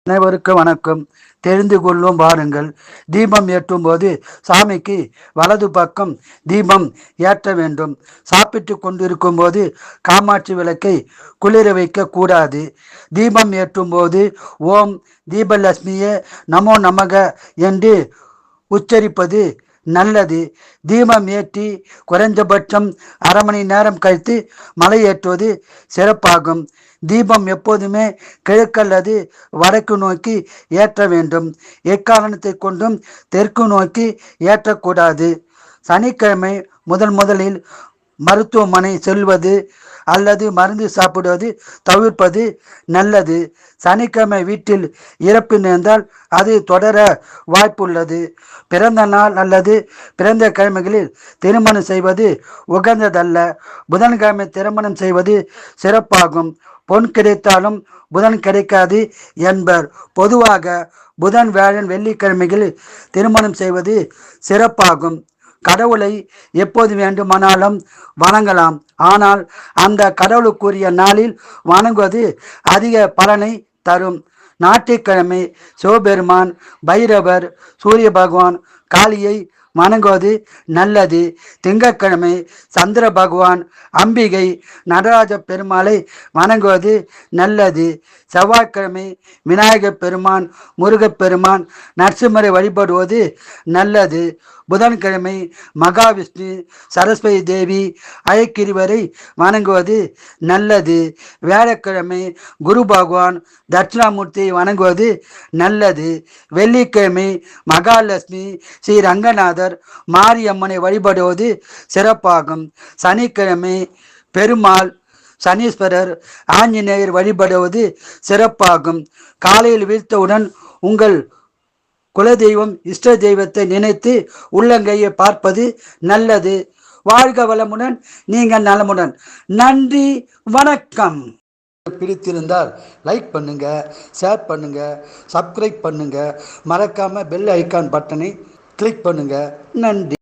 அனைவருக்கும் வணக்கம். தெரிந்து கொள்ளும் வாருங்கள். தீபம் ஏற்றும் போது சாமிக்கு வலது பக்கம் தீபம் ஏற்ற வேண்டும். சாப்பிட்டு கொண்டிருக்கும் போது காமாட்சி விளக்கை குளிர வைக்க கூடாது. தீபம் ஏற்றும் போது ஓம் தீபலட்சுமியே நமோ நமக என்று உச்சரிப்பது நல்லது. தீபம் ஏற்றி குறைஞ்சபட்சம் அரை மணி நேரம் கழித்து மலை ஏற்றுவது சிறப்பாகும். தீபம் எப்போதுமே கிழக்கு அல்லது வடக்கு நோக்கி ஏற்ற வேண்டும். எக்காரணத்தை கொண்டும் தெற்கு நோக்கி ஏற்றக்கூடாது. சனிக்கிழமை முதலில் மருத்துவமனை செல்வது அல்லது மருந்து சாப்பிடுவது தவிர்ப்பது நல்லது. சனிக்கிழமை வீட்டில் இறப்பு நேர்ந்தால் அது தொடர வாய்ப்புள்ளது. பிறந்த நாள் அல்லது பிறந்த கிழமைகளில் திருமணம் செய்வது உகந்ததல்ல. புதன்கிழமை திருமணம் செய்வது சிறப்பாகும். பொன் கிடைத்தாலும் புதன் கிடைக்காது என்பர். பொதுவாக புதன் வியாழன் வெள்ளிக்கிழமைகளில் திருமணம் செய்வது சிறப்பாகும். கடவுளை எப்போது வேண்டுமானாலும் வணங்கலாம். ஆனால் அந்த கடவுளுக்குரிய நாளில் வணங்குவது அதிக பலனை தரும். ஞாயிற்றுக்கிழமை சிவபெருமான், பைரவர், சூரிய பகவான், காளியை வணங்குவது நல்லது. திங்கட்கிழமை சந்திர பகவான், அம்பிகை, நடராஜ பெருமாளை வணங்குவது நல்லது. செவ்வாய்க்கிழமை விநாயகர் பெருமான், முருகப்பெருமான், நரசிம்மரை வழிபடுவது நல்லது. புதன்கிழமை மகாவிஷ்ணு, சரஸ்வதி தேவி, அயக்கிரிவரை வணங்குவது நல்லது. வியாழக்கிழமை குரு பகவான், தட்சிணாமூர்த்தியை வணங்குவது நல்லது. வெள்ளிக்கிழமை மகாலட்சுமி, ஸ்ரீ ரங்கநாதர், மாரியம்மனை வழிபடுவது சிறப்பாகும். சனிக்கிழமை பெருமாள், சனீஸ்வரர், ஆஞ்சநேயர் வழிபடுவது சிறப்பாகும். காலையில் வீழ்த்தவுடன் உங்கள் குலதெய்வம், இஷ்ட தெய்வத்தை நினைத்து உள்ளங்கையை பார்ப்பது நல்லது. வாழ்க வளமுடன், நீங்கள் நலமுடன். நன்றி, வணக்கம். பிடித்திருந்தால் லைக் பண்ணுங்க, ஷேர் பண்ணுங்க, சப்ஸ்கிரைப் பண்ணுங்க. மறக்காம பெல் ஐக்கான் பட்டனை கிளிக் பண்ணுங்க. நன்றி.